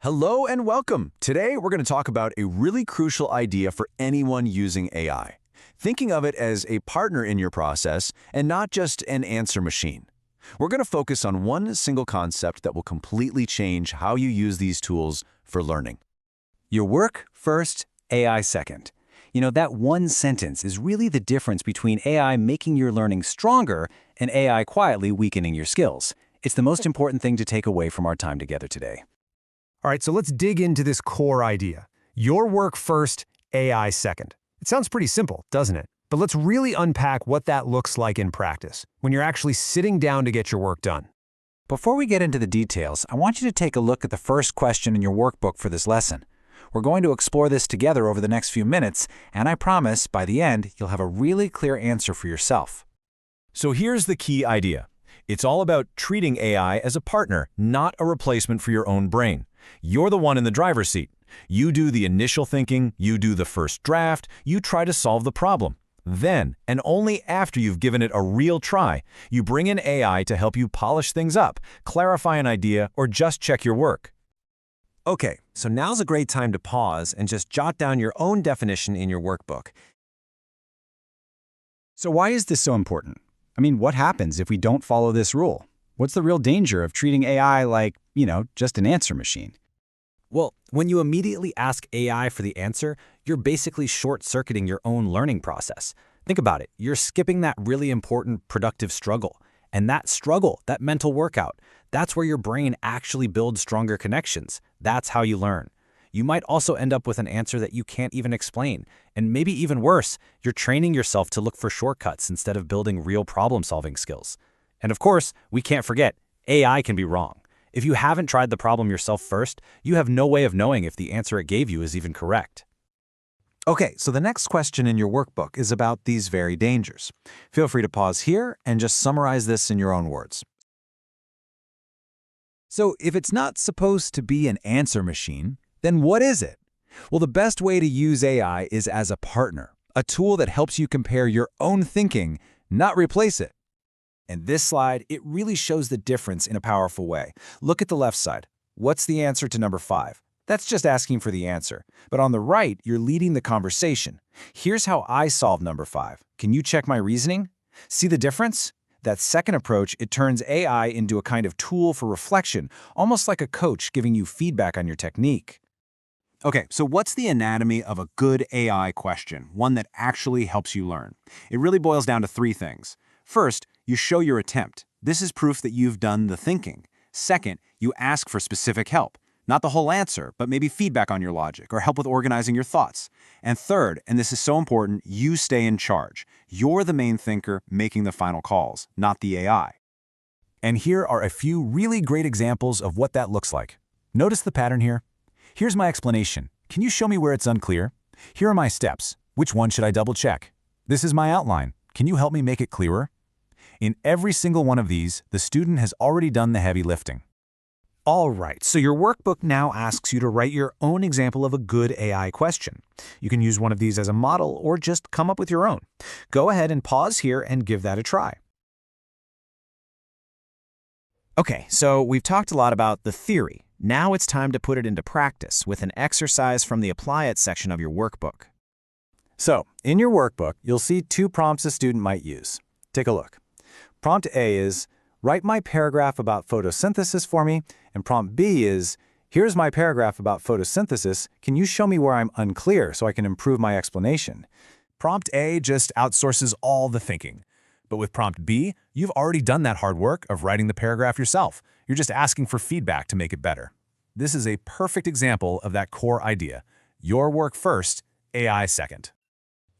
Hello and welcome. Today, we're going to talk about a really crucial idea for anyone using AI. Thinking of it as a partner in your process and not just an answer machine. We're going to focus on one single concept that will completely change how you use these tools for learning. Your work first, AI second. That one sentence is really the difference between AI making your learning stronger and AI quietly weakening your skills. It's the most important thing to take away from our time together today. All right, so let's dig into this core idea. Your work first, AI second. It sounds pretty simple, doesn't it? But let's really unpack what that looks like in practice, when you're actually sitting down to get your work done. Before we get into the details, I want you to take a look at the first question in your workbook for this lesson. We're going to explore this together over the next few minutes, and I promise, by the end, you'll have a really clear answer for yourself. So here's the key idea. It's all about treating AI as a partner, not a replacement for your own brain. You're the one in the driver's seat. You do the initial thinking, you do the first draft, you try to solve the problem. Then, and only after you've given it a real try, you bring in AI to help you polish things up, clarify an idea, or just check your work. Okay, so now's a great time to pause and just jot down your own definition in your workbook. So why is this so important? What happens if we don't follow this rule? What's the real danger of treating AI like, just an answer machine? Well, when you immediately ask AI for the answer, you're basically short-circuiting your own learning process. Think about it. You're skipping that really important productive struggle. And that struggle, that mental workout, that's where your brain actually builds stronger connections. That's how you learn. You might also end up with an answer that you can't even explain. And maybe even worse, you're training yourself to look for shortcuts instead of building real problem-solving skills. And of course, we can't forget, AI can be wrong. If you haven't tried the problem yourself first, you have no way of knowing if the answer it gave you is even correct. Okay, so the next question in your workbook is about these very dangers. Feel free to pause here and just summarize this in your own words. So if it's not supposed to be an answer machine, then what is it? Well, the best way to use AI is as a partner, a tool that helps you compare your own thinking, not replace it. In this slide, it really shows the difference in a powerful way. Look at the left side. What's the answer to number 5? That's just asking for the answer. But on the right, you're leading the conversation. Here's how I solve number 5. Can you check my reasoning? See the difference? That second approach, it turns AI into a kind of tool for reflection, almost like a coach giving you feedback on your technique. Okay, so what's the anatomy of a good AI question, one that actually helps you learn? It really boils down to 3 things. First, you show your attempt. This is proof that you've done the thinking. Second, you ask for specific help. Not the whole answer, but maybe feedback on your logic or help with organizing your thoughts. And third, and this is so important, you stay in charge. You're the main thinker making the final calls, not the AI. And here are a few really great examples of what that looks like. Notice the pattern here? Here's my explanation. Can you show me where it's unclear? Here are my steps. Which one should I double check? This is my outline. Can you help me make it clearer? In every single one of these, the student has already done the heavy lifting. All right, so your workbook now asks you to write your own example of a good AI question. You can use one of these as a model or just come up with your own. Go ahead and pause here and give that a try. Okay, so we've talked a lot about the theory. Now it's time to put it into practice with an exercise from the Apply It section of your workbook. So, in your workbook, you'll see 2 prompts a student might use. Take a look. Prompt A is, write my paragraph about photosynthesis for me, and prompt B is, here's my paragraph about photosynthesis, can you show me where I'm unclear so I can improve my explanation? Prompt A just outsources all the thinking. But with prompt B, you've already done that hard work of writing the paragraph yourself. You're just asking for feedback to make it better. This is a perfect example of that core idea. Your work first, AI second.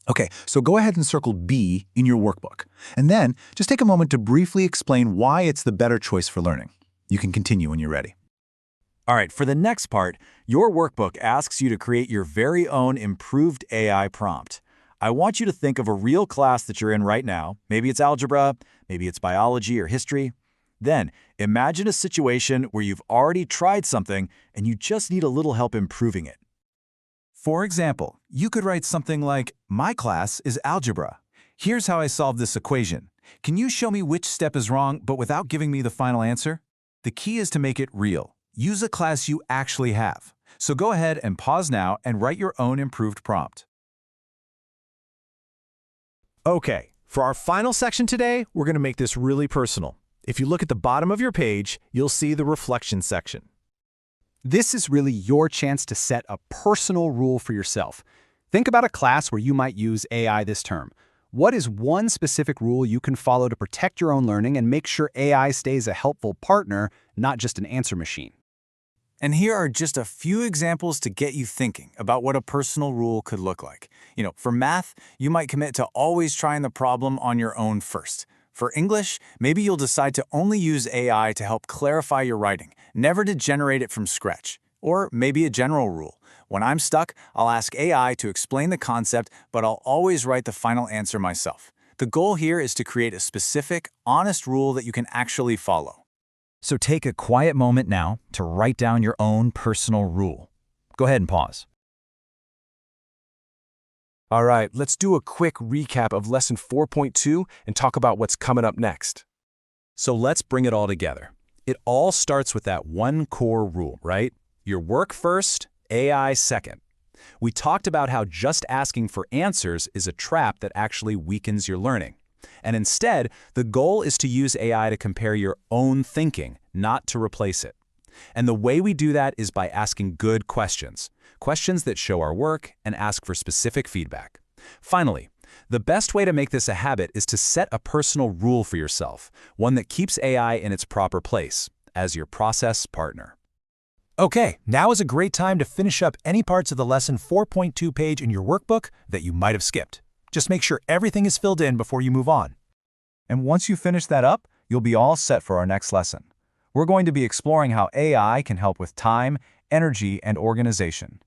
Okay, so go ahead and circle B in your workbook, and then just take a moment to briefly explain why it's the better choice for learning. You can continue when you're ready. All right, for the next part, your workbook asks you to create your very own improved AI prompt. I want you to think of a real class that you're in right now. Maybe it's algebra, maybe it's biology or history. Then, imagine a situation where you've already tried something and you just need a little help improving it. For example, you could write something like, my class is algebra. Here's how I solve this equation. Can you show me which step is wrong, but without giving me the final answer? The key is to make it real. use a class you actually have. So go ahead and pause now and write your own improved prompt. Okay, for our final section today, we're going to make this really personal. If you look at the bottom of your page, you'll see the reflection section. This is really your chance to set a personal rule for yourself. Think about a class where you might use AI this term. What is one specific rule you can follow to protect your own learning and make sure AI stays a helpful partner, not just an answer machine? And here are just a few examples to get you thinking about what a personal rule could look like. For math, you might commit to always trying the problem on your own first. For English, maybe you'll decide to only use AI to help clarify your writing, never to generate it from scratch. Or maybe a general rule. When I'm stuck, I'll ask AI to explain the concept, but I'll always write the final answer myself. The goal here is to create a specific, honest rule that you can actually follow. So take a quiet moment now to write down your own personal rule. Go ahead and pause. All right, let's do a quick recap of Lesson 4.2 and talk about what's coming up next. So let's bring it all together. It all starts with that one core rule, right? Your work first, AI second. We talked about how just asking for answers is a trap that actually weakens your learning. And instead, the goal is to use AI to compare your own thinking, not to replace it. And the way we do that is by asking good questions, questions that show our work and ask for specific feedback. Finally, the best way to make this a habit is to set a personal rule for yourself, one that keeps AI in its proper place, as your process partner. Okay, now is a great time to finish up any parts of the Lesson 4.2 page in your workbook that you might have skipped. Just make sure everything is filled in before you move on. And once you finish that up, you'll be all set for our next lesson. We're going to be exploring how AI can help with time, energy, and organization.